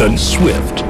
and swift.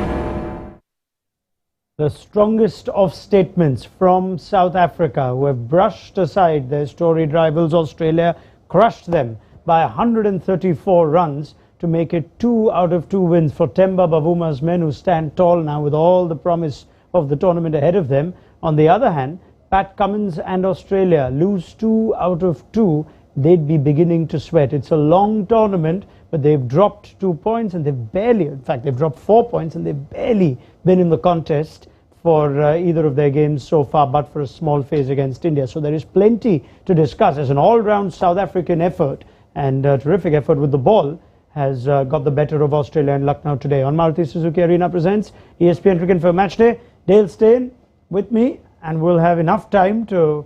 The strongest of statements from South Africa, who have brushed aside their storied rivals Australia, crushed them by 134 runs to make it 2 out of 2 wins for Temba Bavuma's men, who stand tall now with all the promise of the tournament ahead of them. On the other hand, Pat Cummins and Australia lose 2 out of 2. They'd be beginning to sweat. It's a long tournament, but they've dropped 2 points and they've barely, in fact, they've dropped 4 points and they've barely been in the contest for either of their games so far, but for a small phase against India. So there is plenty to discuss as an all-round South African effort, and a terrific effort with the ball has got the better of Australia and Lucknow today. On Maruti Suzuki Arena presents ESPN Cricket for Matchday. Dale Steyn with me, and we'll have enough time to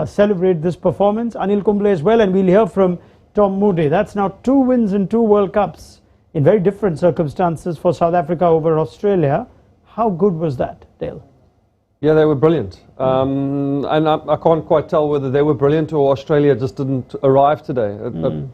celebrate this performance. Anil Kumble as well, and we'll hear from Tom Moody. That's now 2 wins in 2 World Cups in very different circumstances for South Africa over Australia. How good was that, Dale? Yeah, they were brilliant. And I can't quite tell whether they were brilliant or Australia just didn't arrive today.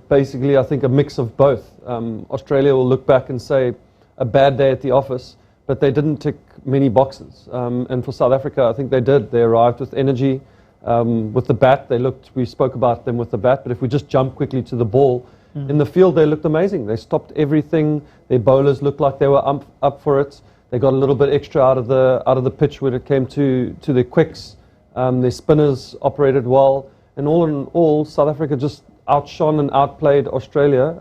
Basically, I think a mix of both. Australia will look back and say a bad day at the office, but they didn't tick many boxes. And for South Africa, I think they did. They arrived with energy. With the bat, we spoke about them with the bat, but if we just jump quickly to the ball, in the field they looked amazing. They stopped everything. Their bowlers looked like they were up for it. They got a little bit extra out of the pitch when it came to their quicks. Their spinners operated well, and all in all, South Africa just outshone and outplayed Australia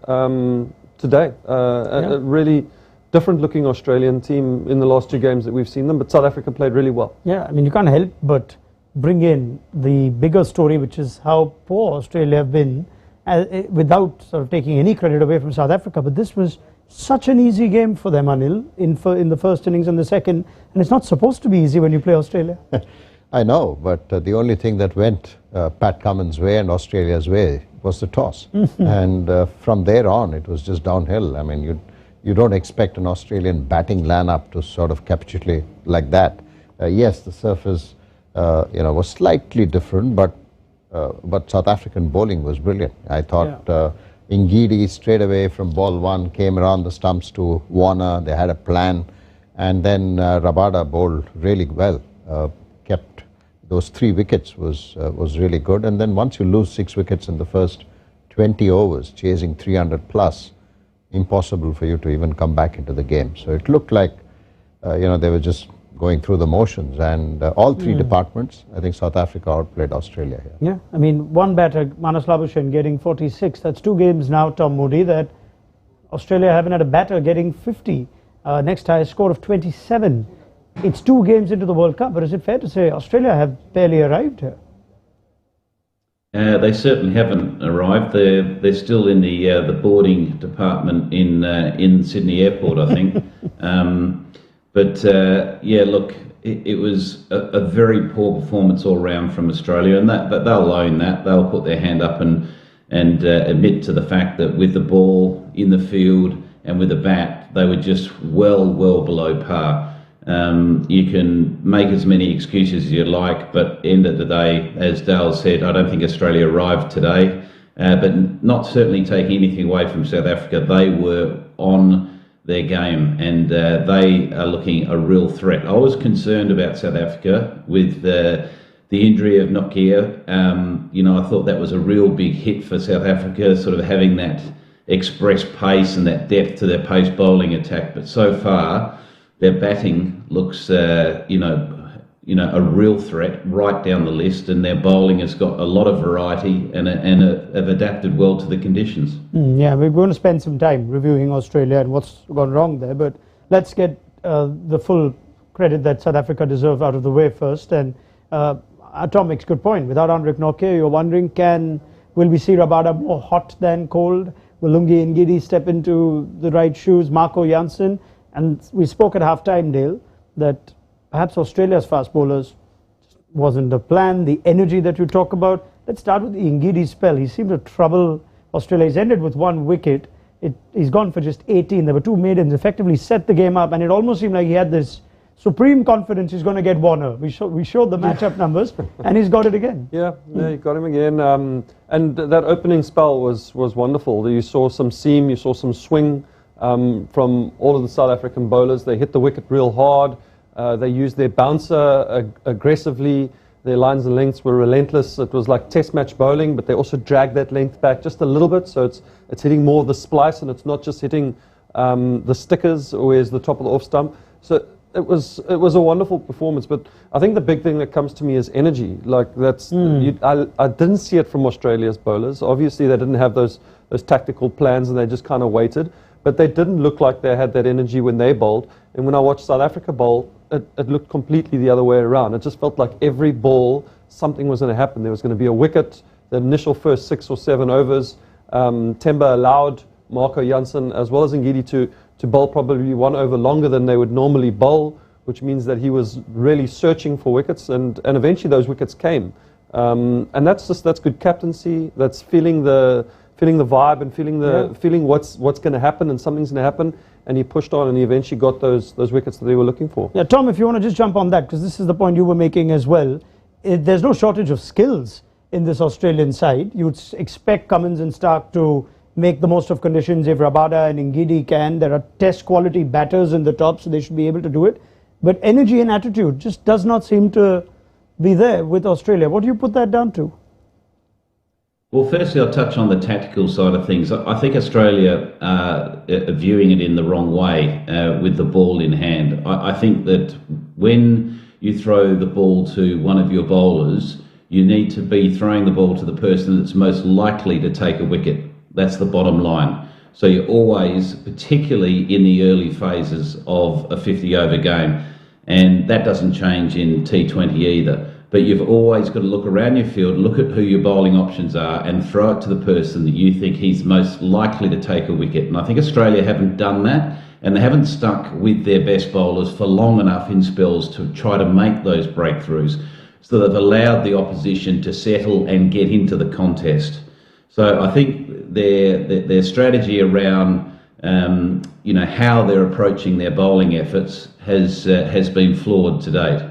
today. A really different-looking Australian team in the last 2 games that we've seen them, but South Africa played really well. Yeah, I mean, you can't help but bring in the bigger story, which is how poor Australia have been, without sort of taking any credit away from South Africa. But this was such an easy game for them, Anil, in the first innings and the second, and it's not supposed to be easy when you play Australia. I know, but the only thing that went Pat Cummins' way and Australia's way was the toss. And from there on, it was just downhill. I mean, you don't expect an Australian batting lineup to sort of capitulate like that. Yes, the surface was slightly different, but South African bowling was brilliant. I thought Ngidi straight away from ball 1 came around the stumps to Warner. They had a plan, and then Rabada bowled really well. Kept those 3 wickets was really good. And then once you lose 6 wickets in the first 20 overs, chasing 300 plus, impossible for you to even come back into the game. So it looked like they were just going through the motions, and all 3 departments, I think South Africa outplayed Australia here. Yeah, I mean, one batter, Manas Labuschagne, getting 46. That's 2 games now, Tom Moody, that Australia haven't had a batter getting 50. Next highest score of 27. It's 2 games into the World Cup, but is it fair to say Australia have barely arrived here? They certainly haven't arrived. They're still in the boarding department in Sydney Airport, I think. Yeah, look, it was a very poor performance all round from Australia, and but they'll own that. They'll put their hand up and admit to the fact that with the ball in the field and with the bat, they were just well below par. You can make as many excuses as you like, but end of the day, as Dale said, I don't think Australia arrived today, but not certainly taking anything away from South Africa. They were on their game, and they are looking a real threat. I was concerned about South Africa with the injury of Nokia. I thought that was a real big hit for South Africa, sort of having that express pace and that depth to their pace bowling attack. But so far, their batting looks, a real threat right down the list, and their bowling has got a lot of variety and have adapted well to the conditions. Yeah, we're going to spend some time reviewing Australia and what's gone wrong there, but let's get the full credit that South Africa deserve out of the way first. And Tom makes a good point. Without Anrich Nokia, you're wondering, will we see Rabada more hot than cold? Will Lungi Ngidi step into the right shoes? Marco Janssen? And we spoke at half-time, Dale, that perhaps Australia's fast bowlers wasn't the plan, the energy that you talk about. Let's start with the Ngidi spell. He seemed to trouble Australia. He's ended with 1 wicket. He's gone for just 18. There were 2 maidens, effectively set the game up, and it almost seemed like he had this supreme confidence he's going to get Warner. We showed the matchup numbers, and he's got it again. Yeah, he got him again. And that opening spell was wonderful. You saw some seam, you saw some swing. from all of the South African bowlers. They hit the wicket real hard. They used their bouncer aggressively. Their lines and lengths were relentless. It was like test match bowling, but they also dragged that length back just a little bit, so it's hitting more of the splice, and it's not just hitting the stickers, where's the top of the off stump. So it was a wonderful performance. But I think the big thing that comes to me is energy. Like that's I didn't see it from Australia's bowlers. Obviously, they didn't have those tactical plans, and they just kind of waited. But they didn't look like they had that energy when they bowled. And when I watched South Africa bowl, it looked completely the other way around. It just felt like every ball, something was going to happen. There was going to be a wicket. The initial first 6 or 7 overs, Temba allowed Marco Jansen as well as Ngidi to bowl probably 1 over longer than they would normally bowl, which means that he was really searching for wickets, and eventually those wickets came. And that's good captaincy. That's feeling the vibe and feeling what's going to happen, and something's going to happen. And he pushed on, and he eventually got those wickets that they were looking for. Yeah, Tom, if you want to just jump on that, because this is the point you were making as well. There's no shortage of skills in this Australian side. You'd expect Cummins and Stark to make the most of conditions if Rabada and Ngidi can. There are test quality batters in the top, so they should be able to do it. But energy and attitude just does not seem to be there with Australia. What do you put that down to? Well, firstly, I'll touch on the tactical side of things. I think Australia are viewing it in the wrong way with the ball in hand. I think that when you throw the ball to one of your bowlers, you need to be throwing the ball to the person that's most likely to take a wicket. That's the bottom line. So you always, particularly in the early phases of a 50-over game, and that doesn't change in T20 either, but you've always got to look around your field, look at who your bowling options are, and throw it to the person that you think he's most likely to take a wicket. And I think Australia haven't done that, and they haven't stuck with their best bowlers for long enough in spells to try to make those breakthroughs. So they've allowed the opposition to settle and get into the contest. So I think their strategy around how they're approaching their bowling efforts has been flawed to date.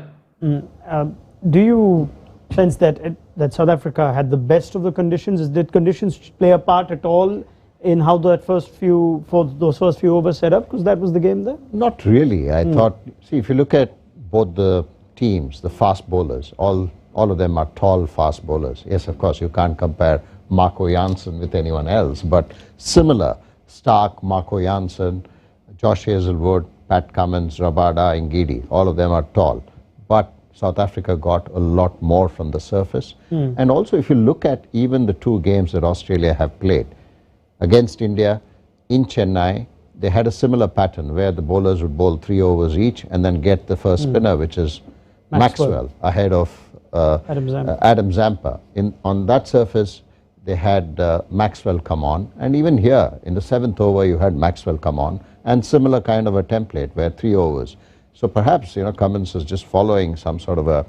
Do you sense that South Africa had the best of the conditions? Did conditions play a part at all in how those first few overs set up? Because that was the game there. Not really. I thought. See, if you look at both the teams, the fast bowlers, all of them are tall, fast bowlers. Yes, of course, you can't compare Marco Jansen with anyone else, but similar. Stark, Marco Jansen, Josh Hazlewood, Pat Cummins, Rabada, Ngidi, all of them are tall. But South Africa got a lot more from the surface. And also, if you look at even the 2 games that Australia have played, against India, in Chennai, they had a similar pattern where the bowlers would bowl 3 overs each and then get the first spinner, which is Maxwell ahead of Adam Zampa. On that surface, they had Maxwell come on, and even here in the 7th over you had Maxwell come on, and similar kind of a template where 3 overs. So perhaps Cummins is just following some sort of a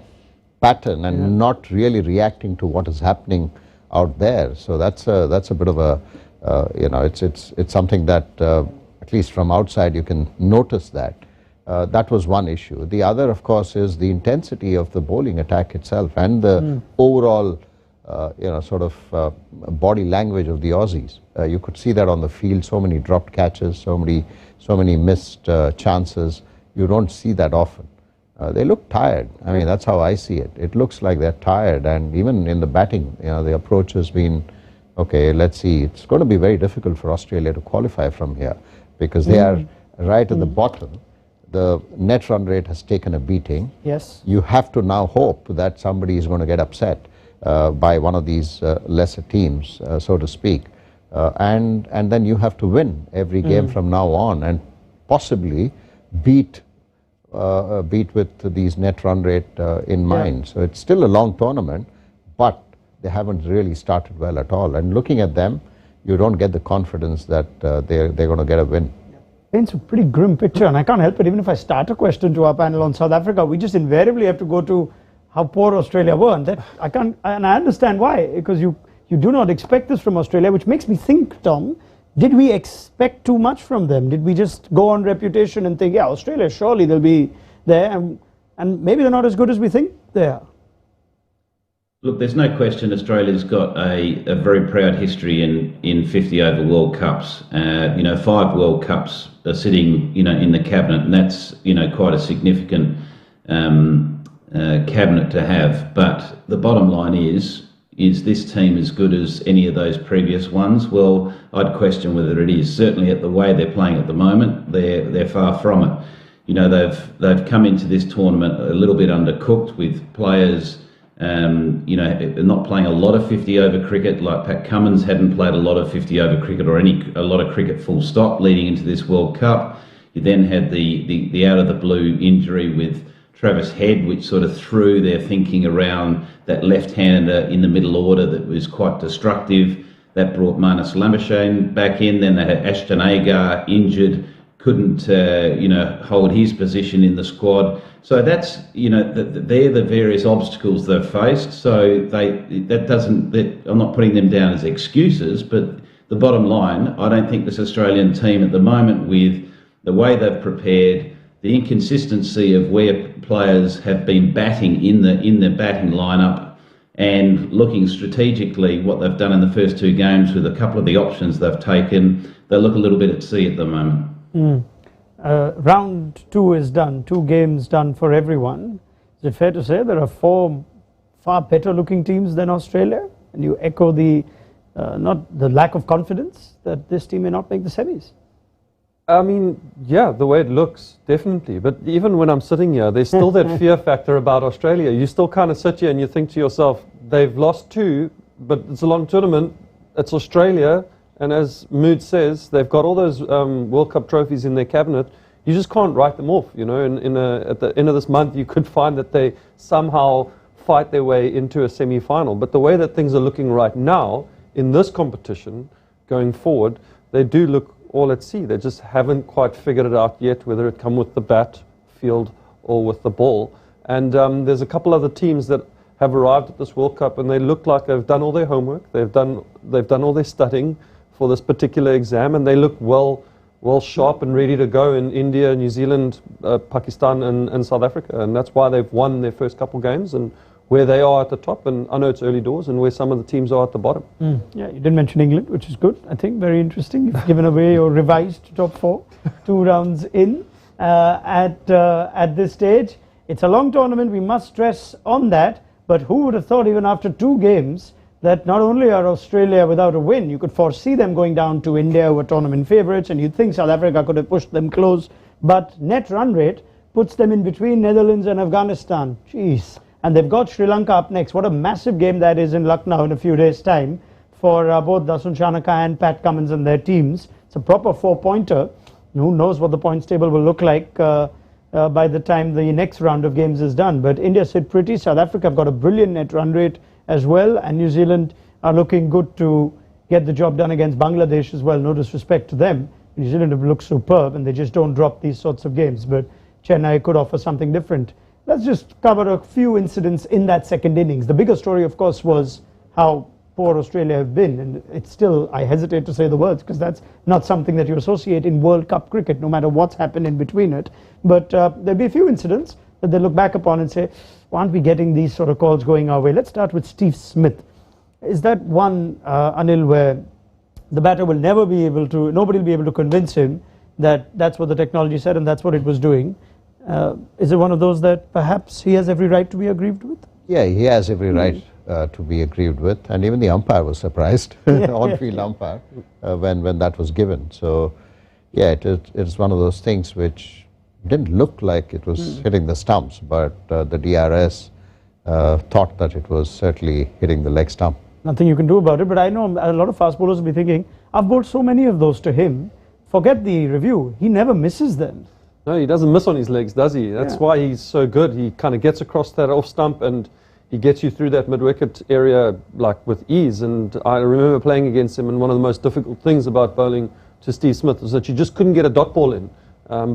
pattern and not really reacting to what is happening out there. So that's a bit of a it's something that at least from outside you can notice that. That was one issue. The other, of course, is the intensity of the bowling attack itself and the overall body language of the Aussies. You could see that on the field. So many dropped catches, so many missed chances. You don't see that often. They look tired. I mean, that's how I see it. It looks like they're tired, and even in the batting, the approach has been, okay, let's see. It's going to be very difficult for Australia to qualify from here because they are right at the bottom. The net run rate has taken a beating. Yes. You have to now hope that somebody is going to get upset by one of these lesser teams, so to speak. And then you have to win every game from now on and possibly beat with these net run rate in mind. So it's still a long tournament, but they haven't really started well at all. And looking at them, you don't get the confidence that they're going to get a win. Paints a pretty grim picture, and I can't help it. Even if I start a question to our panel on South Africa, we just invariably have to go to how poor Australia were, and that I can't. And I understand why, because you do not expect this from Australia, which makes me think, Tom. Did we expect too much from them? Did we just go on reputation and think, yeah, Australia, surely they'll be there, and maybe they're not as good as we think they are? Look, there's no question Australia's got a very proud history in 50 over World Cups. 5 World Cups are sitting, in the cabinet, and that's, quite a significant cabinet to have. But the bottom line is this team as good as any of those previous ones? Well, I'd question whether it is. Certainly at the way they're playing at the moment, they're far from it. They've come into this tournament a little bit undercooked with players, not playing a lot of 50 over cricket. Like Pat Cummins hadn't played a lot of 50 over cricket or a lot of cricket full stop leading into this World Cup. You then had the out of the blue injury with Travis Head, which sort of threw their thinking around that left-hander in the middle order that was quite destructive. That brought Marnus Labuschagne back in. Then they had Ashton Agar injured, couldn't hold his position in the squad. So that's they're the various obstacles they've faced. So I'm not putting them down as excuses, but the bottom line, I don't think this Australian team at the moment, with the way they've prepared, the inconsistency of where players have been batting in the batting lineup, and looking strategically what they've done in the first 2 games with a couple of the options they've taken, they look a little bit at sea at the moment. Round 2 is done, 2 games done for everyone. Is it fair to say there are 4 far better looking teams than Australia? And you echo not the lack of confidence that this team may not make the semis? I mean, yeah, the way it looks, definitely. But even when I'm sitting here, there's still that fear factor about Australia. You still kind of sit here and you think to yourself, they've lost 2, but it's a long tournament. It's Australia. And as Mood says, they've got all those World Cup trophies in their cabinet. You just can't write them off. At the end of this month, you could find that they somehow fight their way into a semi-final. But the way that things are looking right now in this competition, going forward, they do look all at sea. They just haven't quite figured it out yet, whether it come with the bat, field, or with the ball. And there's a couple other teams that have arrived at this World Cup, and they look like they've done all their homework. They've done all their studying for this particular exam, and they look well sharp and ready to go in India, New Zealand, Pakistan, and South Africa. And that's why they've won their first couple games, and where they are at the top, and I know it's early doors, and where some of the teams are at the bottom. Yeah, you did mention England, which is good. I think very interesting. You've given away your revised top 4, 2 rounds in at this stage. It's a long tournament. We must stress on that. But who would have thought, even after 2 games, that not only are Australia without a win, you could foresee them going down to India, who are tournament favourites, and you'd think South Africa could have pushed them close. But net run rate puts them in between Netherlands and Afghanistan. Jeez. And they've got Sri Lanka up next. What a massive game that is in Lucknow in a few days' time for both Dasun Shanaka and Pat Cummins and their teams. It's a proper 4-pointer. Who knows what the points table will look like by the time the next round of games is done. But India sit pretty. South Africa have got a brilliant net run rate as well. And New Zealand are looking good to get the job done against Bangladesh as well. No disrespect to them. New Zealand have looked superb, and they just don't drop these sorts of games. But Chennai could offer something different. Let's just cover a few incidents in that second innings. The bigger story, of course, was how poor Australia have been. And it's still, I hesitate to say the words, because that's not something that you associate in World Cup cricket, no matter what's happened in between it. But there'll be a few incidents that they look back upon and say, why aren't we getting these sort of calls going our way? Let's start with Steve Smith. Is that one, Anil, where the batter will never be able to, nobody will be able to convince him that that's what the technology said and that's what it was doing? Is it one of those that perhaps he has every right to be aggrieved with? Yeah, he has every right to be aggrieved with, and even the umpire was surprised, on-field umpire, when that was given. So, yeah, it's one of those things which didn't look like it was hitting the stumps, but the DRS thought that it was certainly hitting the leg stump. Nothing you can do about it, but I know a lot of fast bowlers will be thinking, I've bowled so many of those to him, forget the review, he never misses them. No, he doesn't miss on his legs, does he? That's why he's so good. He kind of gets across that off stump and he gets you through that mid-wicket area like with ease. And I remember playing against him, and one of the most difficult things about bowling to Steve Smith was that you just couldn't get a dot ball in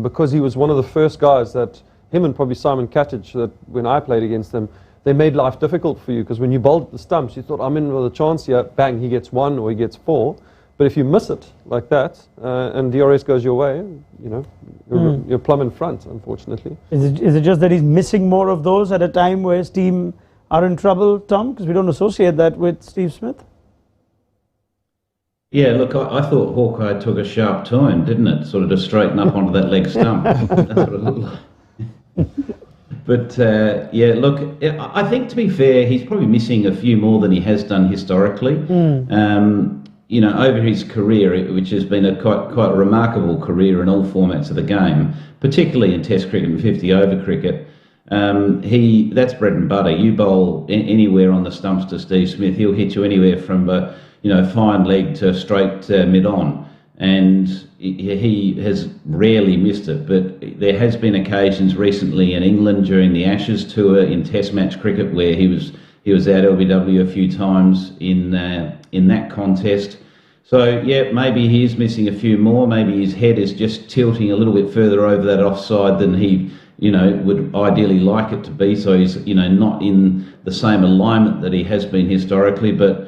because he was one of the first guys that, him and probably Simon Catich, that when I played against them, they made life difficult for you because when you bowled at the stumps, you thought, I'm in with a chance here, bang, he gets 1 or he gets 4. But if you miss it like that and DRS goes your way, you know, you're plumb in front, unfortunately. Is it just that he's missing more of those at a time where his team are in trouble, Tom? Because we don't associate that with Steve Smith. Yeah, look, I thought Hawkeye took a sharp turn, didn't it? Sort of to straighten up onto that leg stump. That's what it looked like. But, yeah, look, I think to be fair, he's probably missing a few more than he has done historically. You know, over his career, which has been a quite a remarkable career in all formats of the game, particularly in Test cricket and 50-over cricket, that's bread and butter. You bowl anywhere on the stumps to Steve Smith, he'll hit you anywhere from fine leg to straight mid-on. And he has rarely missed it, but there has been occasions recently in England during the Ashes tour in Test match cricket where he was out LBW a few times in that contest. So yeah, maybe he is missing a few more. Maybe his head is just tilting a little bit further over that offside than he would ideally like it to be. So he's not in the same alignment that he has been historically, but.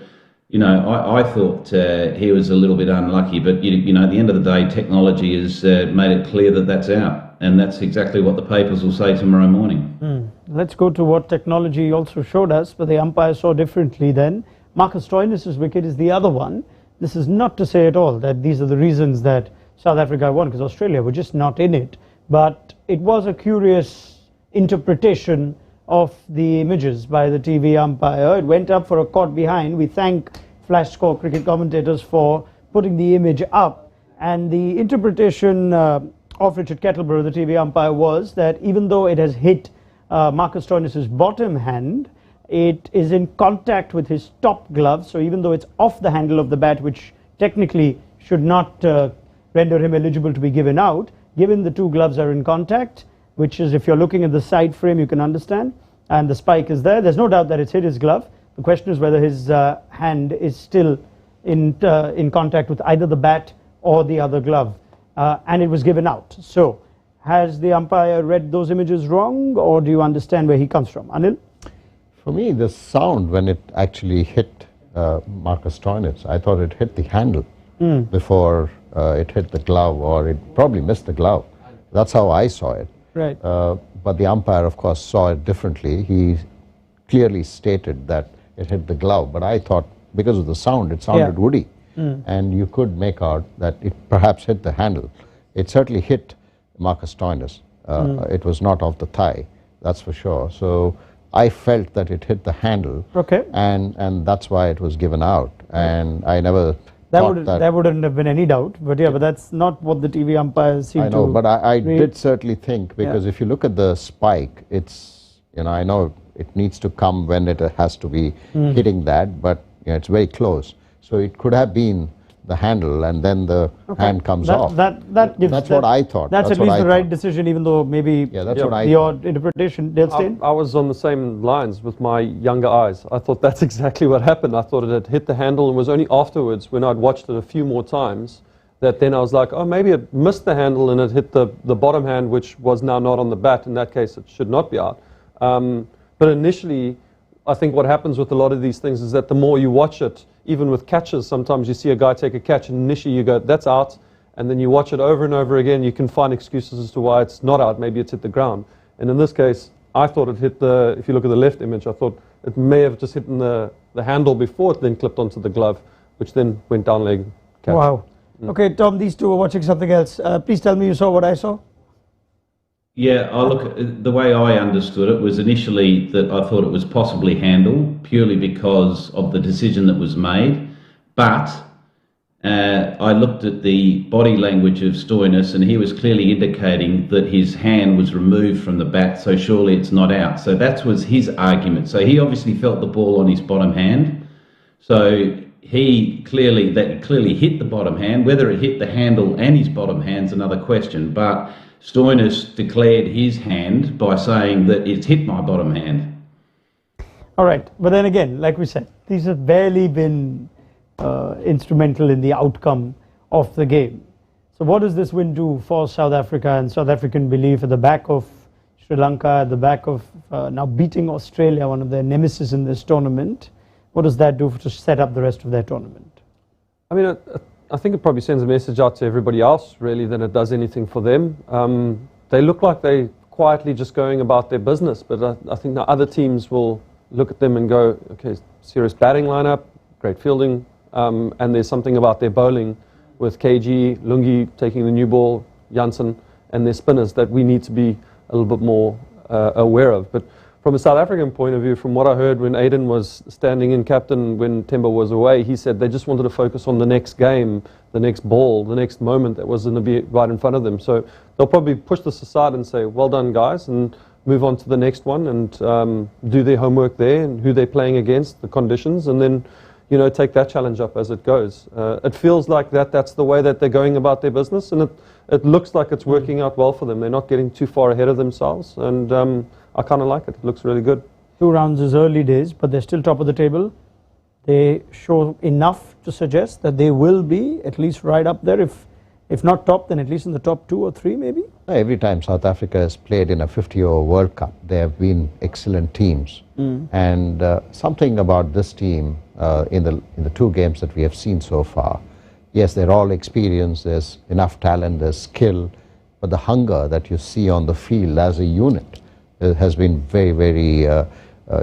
I thought he was a little bit unlucky, but at the end of the day, technology has made it clear that that's out, and that's exactly what the papers will say tomorrow morning. Let's go to what technology also showed us, but the umpire saw differently then. Marcus Stoinis' wicket is the other one. This is not to say at all that these are the reasons that South Africa won, because Australia were just not in it, but it was a curious interpretation of the images by the TV umpire. It went up for a caught behind. We thank Flash Score cricket commentators for putting the image up, and the interpretation of Richard Kettleborough, the TV umpire, was that even though it has hit Marcus Stoinis' bottom hand, it is in contact with his top glove, so even though it's off the handle of the bat, which technically should not render him eligible to be given out, given the two gloves are in contact, which is, if you're looking at the side frame, you can understand, and the spike is there. There's no doubt that it's hit his glove. The question is whether his hand is still in contact with either the bat or the other glove, and it was given out. So, has the umpire read those images wrong, or do you understand where he comes from? Anil? For me, the sound when it actually hit Marcus Stoinis, I thought it hit the handle before it hit the glove, or it probably missed the glove. That's how I saw it. Right. But the umpire, of course, saw it differently. He clearly stated that it hit the glove, but I thought because of the sound, it sounded woody, and you could make out that it perhaps hit the handle. It certainly hit Marcus Stoinis. It was not off the thigh, that's for sure. So I felt that it hit the handle, and that's why it was given out. And I never. There wouldn't have been any doubt, but yeah, but that's not what the TV umpires seem to. I know, but I did certainly think, because if you look at the spike, it's, I know it needs to come when it has to be hitting that, but it's very close. So it could have been the handle, and then the hand comes off. That's what I thought. That's at least the right decision, even though maybe your interpretation. Steyn? I was on the same lines with my younger eyes. I thought that's exactly what happened. I thought it had hit the handle, and was only afterwards, when I'd watched it a few more times, that then I was like, oh, maybe it missed the handle and it hit the bottom hand, which was now not on the bat. In that case, it should not be out. But initially, I think what happens with a lot of these things is that the more you watch it, even with catches, sometimes you see a guy take a catch and initially you go, that's out, and then you watch it over and over again, you can find excuses as to why it's not out. Maybe it's hit the ground. And in this case, I thought it hit if you look at the left image, I thought it may have just hit the handle before it then clipped onto the glove, which then went down leg catch. Wow. Okay, Tom, these two are watching something else. Please tell me you saw what I saw. Yeah, the way I understood it was initially that I thought it was possibly handle, purely because of the decision that was made. But I looked at the body language of Stoinis, and he was clearly indicating that his hand was removed from the bat, so surely it's not out. So that was his argument. So he obviously felt the ball on his bottom hand. So he clearly hit the bottom hand. Whether it hit the handle and his bottom hand's another question. But Stoinis declared his hand by saying that it's hit my bottom hand. All right, but then again, like we said, these have barely been instrumental in the outcome of the game. So what does this win do for South Africa and South African belief at the back of Sri Lanka, at the back of now beating Australia, one of their nemesis in this tournament? What does that do to set up the rest of their tournament? I mean, I think it probably sends a message out to everybody else, really, than it does anything for them. They look like they're quietly just going about their business, but I think the other teams will look at them and go, okay, serious batting lineup, great fielding, and there's something about their bowling with KG, Lungi taking the new ball, Janssen, and their spinners that we need to be a little bit more aware of. But from a South African point of view, from what I heard when Aiden was standing in captain when Temba was away, he said they just wanted to focus on the next game, the next ball, the next moment that was going to be right in front of them. So they'll probably push this aside and say, well done, guys, and move on to the next one and do their homework there and who they're playing against, the conditions, and then, you know, take that challenge up as it goes. It feels like that's the way that they're going about their business, and it looks like it's working out well for them. They're not getting too far ahead of themselves, and I kind of like it. It looks really good. 2 rounds is early days, but they're still top of the table. They show enough to suggest that they will be at least right up there. If not top, then at least in the top 2 or 3 maybe? Every time South Africa has played in a 50-over World Cup, they have been excellent teams. And something about this team in the 2 games that we have seen so far, yes, they're all experienced, there's enough talent, there's skill, but the hunger that you see on the field as a unit has been very, very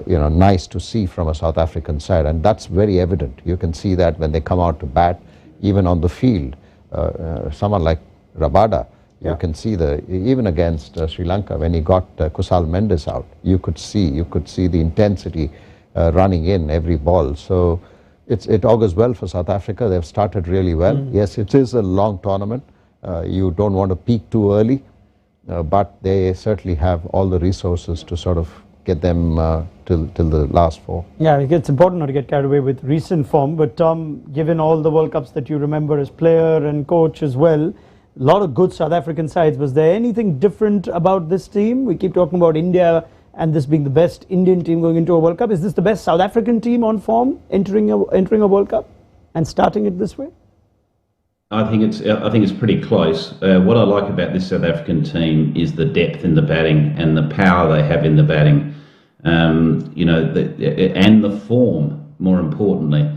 nice to see from a South African side, and that's very evident. You can see that when they come out to bat, even on the field. Someone like Rabada, you can see even against Sri Lanka when he got Kusal Mendes out, you could see the intensity running in every ball. So it augurs well for South Africa. They've started really well. Yes, it is a long tournament. You don't want to peak too early. But they certainly have all the resources to sort of get them till the last 4. Yeah, it's important not to get carried away with recent form, but Tom, given all the World Cups that you remember as player and coach as well, a lot of good South African sides. Was there anything different about this team? We keep talking about India and this being the best Indian team going into a World Cup. Is this the best South African team on form entering a World Cup and starting it this way? I think it's pretty close. What I like about this South African team is the depth in the batting and the power they have in the batting, and the form, more importantly.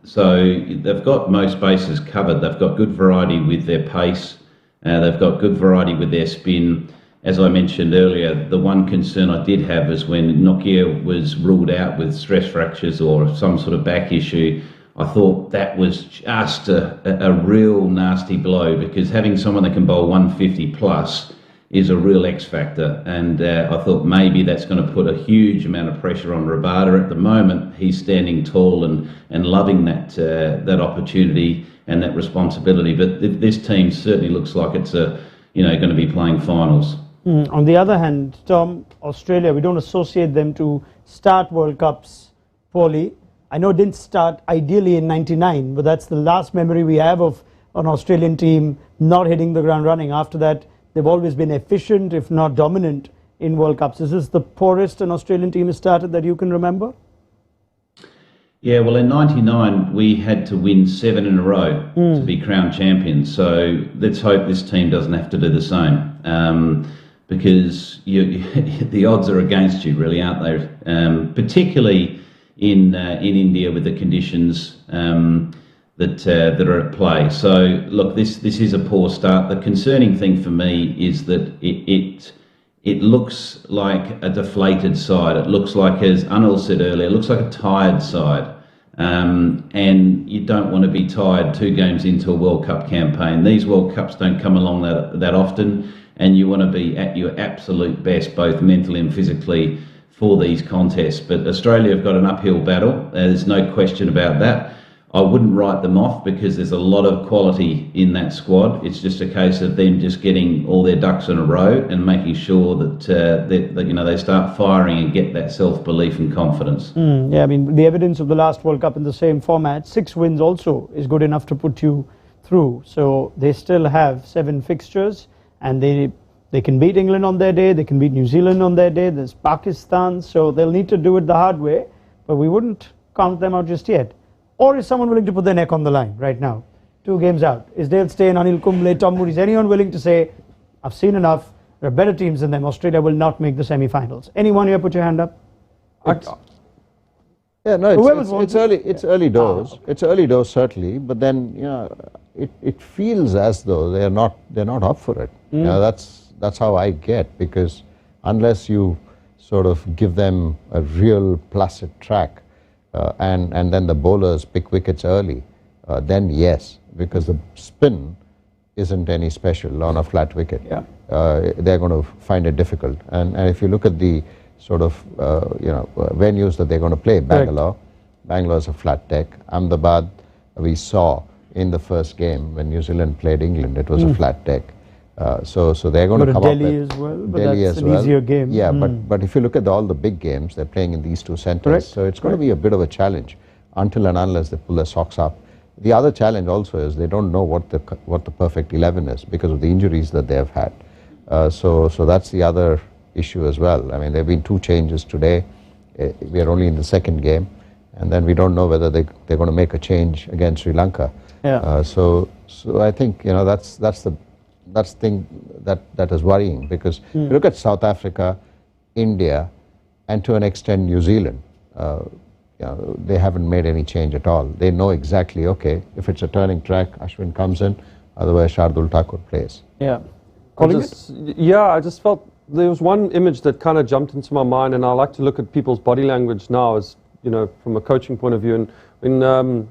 So they've got most bases covered. They've got good variety with their pace. They've got good variety with their spin. As I mentioned earlier, the one concern I did have is when Nokia was ruled out with stress fractures or some sort of back issue. I thought that was just a real nasty blow, because having someone that can bowl 150 plus is a real X factor, and I thought maybe that's going to put a huge amount of pressure on Rabada. At the moment, he's standing tall and loving that opportunity and that responsibility. But this team certainly looks like it's going to be playing finals. On the other hand, Tom, Australia, we don't associate them to start World Cups poorly. I know it didn't start ideally in '99, but that's the last memory we have of an Australian team not hitting the ground running. After that, they've always been efficient, if not dominant, in World Cups. Is this the poorest an Australian team has started that you can remember? Yeah, well, in '99, we had to win 7 in a row to be crowned champions. So let's hope this team doesn't have to do the same, because the odds are against you, really, aren't they? Particularly in India with the conditions that are at play. So look, this is a poor start. The concerning thing for me is that it looks like a deflated side. It looks like, as Anil said earlier, it looks like a tired side. And you don't want to be tired 2 games into a World Cup campaign. These World Cups don't come along that often, and you want to be at your absolute best, both mentally and physically, for these contests. But Australia have got an uphill battle. There's no question about that. I wouldn't write them off, because there's a lot of quality in that squad. It's just a case of them just getting all their ducks in a row and making sure that they start firing and get that self-belief and confidence. Yeah, I mean, the evidence of the last World Cup in the same format, 6 wins also is good enough to put you through. So they still have 7 fixtures, and they can beat England on their day, they can beat New Zealand on their day, there's Pakistan, so they'll need to do it the hard way, but we wouldn't count them out just yet. Or is someone willing to put their neck on the line right now? 2 games out. Is Dale Steyn, Anil Kumble, Tom Moody, is anyone willing to say, I've seen enough, there are better teams than them, Australia will not make the semi-finals? Anyone here put your hand up? Yeah, no, it's early doors. It's early doors certainly, but then it feels as though they're not up for it. That's how I get, because unless you sort of give them a real placid track, and then the bowlers pick wickets early, then yes, because the spin isn't any special on a flat wicket. Yeah. They're going to find it difficult. And if you look at the sort of venues that they're going to play, Bangalore is a flat deck. Ahmedabad, we saw in the first game when New Zealand played England, it was a flat deck. So they're going to come Delhi up with as well, but Delhi that's as an well. easier game. Yeah, but if you look at all the big games, they're playing in these two centres. Correct. So it's going to be a bit of a challenge until and unless they pull their socks up. The other challenge also is they don't know what the perfect 11 is because of the injuries that they have had. So that's the other issue as well. I mean, there have been 2 changes today. We are only in the second game, and then we don't know whether they're going to make a change against Sri Lanka. Yeah. So I think that's thing that is worrying, because you look at South Africa, India, and to an extent New Zealand. They haven't made any change at all. They know exactly, okay, if it's a turning track, Ashwin comes in, otherwise Shardul Thakur plays. Yeah. I just felt there was one image that kind of jumped into my mind, and I like to look at people's body language now as, from a coaching point of view. And when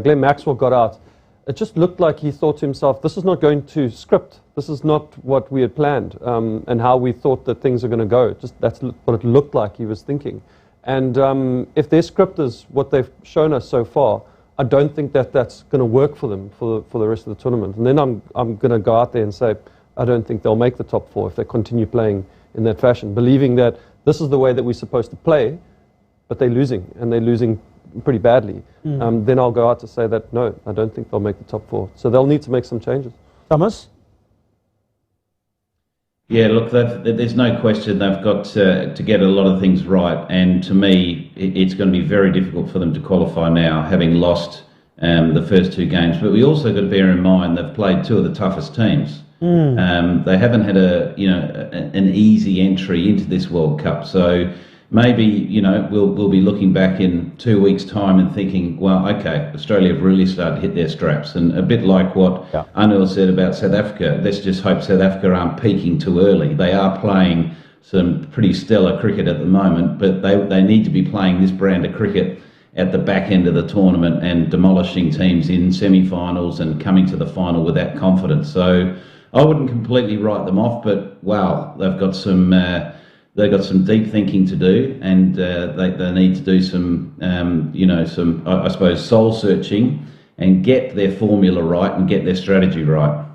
Glenn Maxwell got out, it just looked like he thought to himself, this is not going to script. This is not what we had planned and how we thought that things are going to go. That's what it looked like he was thinking. And if their script is what they've shown us so far, I don't think that that's going to work for them for the rest of the tournament. And then I'm going to go out there and say, I don't think they'll make the top 4 if they continue playing in that fashion, believing that this is the way that we're supposed to play, but they're losing, and they're losing pretty badly. Then I'll go out to say that, no, I don't think they'll make the top 4. So they'll need to make some changes. Thomas? Yeah, look, there's no question they've got to get a lot of things right, and to me, it's going to be very difficult for them to qualify now, having lost the first 2 games. But we also got to bear in mind they've played 2 of the toughest teams. They haven't had an easy entry into this World Cup, so maybe we'll be looking back in 2 weeks' time and thinking, well, okay, Australia have really started to hit their straps, and a bit like what Anil said about South Africa. Let's just hope South Africa aren't peaking too early. They are playing some pretty stellar cricket at the moment, but they need to be playing this brand of cricket at the back end of the tournament and demolishing teams in semi-finals and coming to the final with that confidence. So I wouldn't completely write them off, but wow, they've got some deep thinking to do, and they need to do some I suppose soul searching and get their formula right and get their strategy right.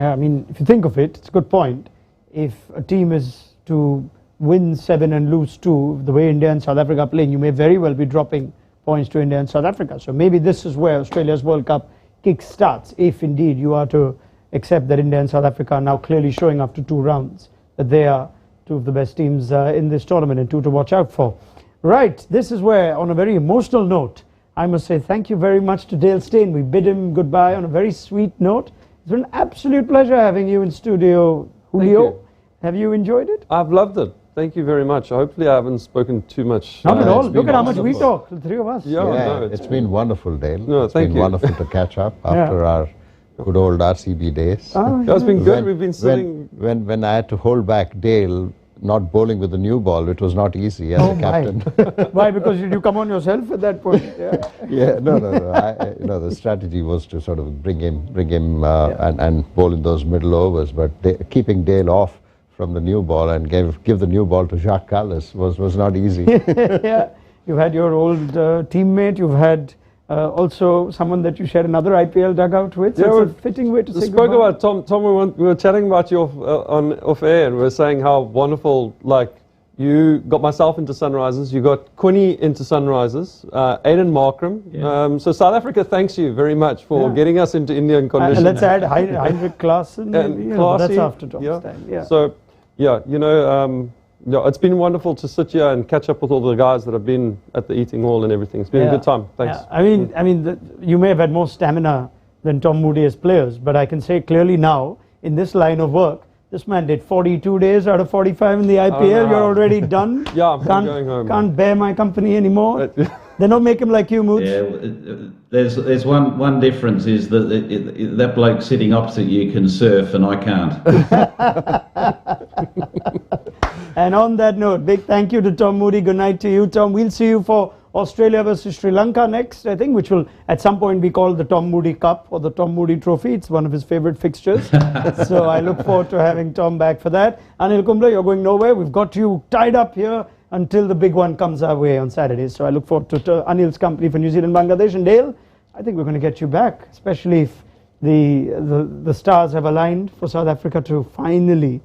Yeah, I mean, if you think of it, it's a good point. If a team is to win 7 and lose 2, the way India and South Africa are playing, you may very well be dropping points to India and South Africa. So maybe this is where Australia's World Cup kick starts, if indeed you are to accept that India and South Africa are now clearly showing after 2 rounds that they are 2 of the best teams in this tournament, and 2 to watch out for. Right, this is where, on a very emotional note, I must say thank you very much to Dale Steyn. We bid him goodbye on a very sweet note. It's been an absolute pleasure having you in studio, Julio. Have you enjoyed it? I've loved it. Thank you very much. Hopefully I haven't spoken too much. Not at all. Look at how much we talk, the 3 of us. It's been wonderful, Dale. No, it's been wonderful to catch up after our good old RCB days. It's been good. We've been sitting. When I had to hold back Dale not bowling with the new ball, it was not easy as a captain. Why? Because you come on yourself at that point. No. The strategy was to sort of bring him and bowl in those middle overs, but keeping Dale off from the new ball and give the new ball to Jacques Kallis was not easy. Yeah, you've had your old teammate. You've had also someone that you shared another IPL dugout with. So it's a fitting way to say spoke goodbye. about Tom. We were chatting about you off air, and we were saying how wonderful, like, you got myself into Sunrisers, you got Quinny into Sunrisers, Aidan Markram. So South Africa thanks you very much for getting us into Indian conditions. And let's add Heinrich Klaassen. And that's after Tom's time. Yeah. So, it's been wonderful to sit here and catch up with all the guys that have been at the eating hall and everything. It's been a good time. Thanks. Yeah. I mean, you may have had more stamina than Tom Moody as players, but I can say clearly now, in this line of work, this man did 42 days out of 45 in the IPL. You're already done. I'm going home. Can't bear my company anymore. They don't make him like you, Mooch. Yeah, there's one difference is that that bloke sitting opposite you can surf and I can't. And on that note, big thank you to Tom Moody. Good night to you, Tom. We'll see you for Australia versus Sri Lanka next, I think, which will at some point be called the Tom Moody Cup or the Tom Moody Trophy. It's one of his favorite fixtures. So I look forward to having Tom back for that. Anil Kumble, you're going nowhere. We've got you tied up here until the big one comes our way on Saturday. So I look forward to Anil's company for New Zealand, Bangladesh. And Dale, I think we're going to get you back, especially if the stars have aligned for South Africa to finally,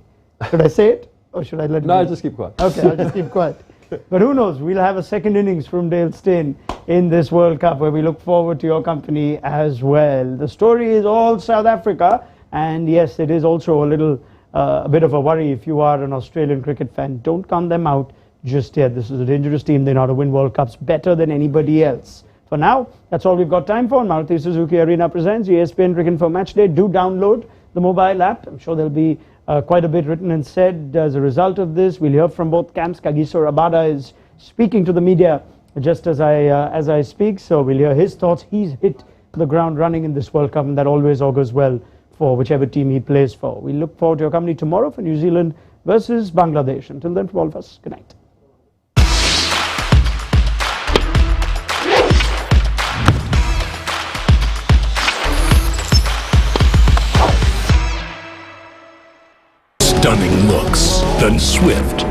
should I say it or should I let it No, go? just keep quiet. Okay, I'll just keep quiet. But who knows, we'll have a second innings from Dale Steyn in this World Cup where we look forward to your company as well. The story is all South Africa, and yes, it is also a bit of a worry if you are an Australian cricket fan. Don't count them out just yet. This is a dangerous team. They know how to win World Cups better than anybody else. For now, that's all we've got time for. Maruti Suzuki Arena presents ESPN Cricket for Matchday. Do download the mobile app. I'm sure there'll be quite a bit written and said as a result of this. We'll hear from both camps. Kagiso Rabada is speaking to the media just as I speak, so we'll hear his thoughts. He's hit the ground running in this World Cup, and that always augurs well for whichever team he plays for. We look forward to your company tomorrow for New Zealand versus Bangladesh. Until then, from all of us, good night. Stunning looks, then swift,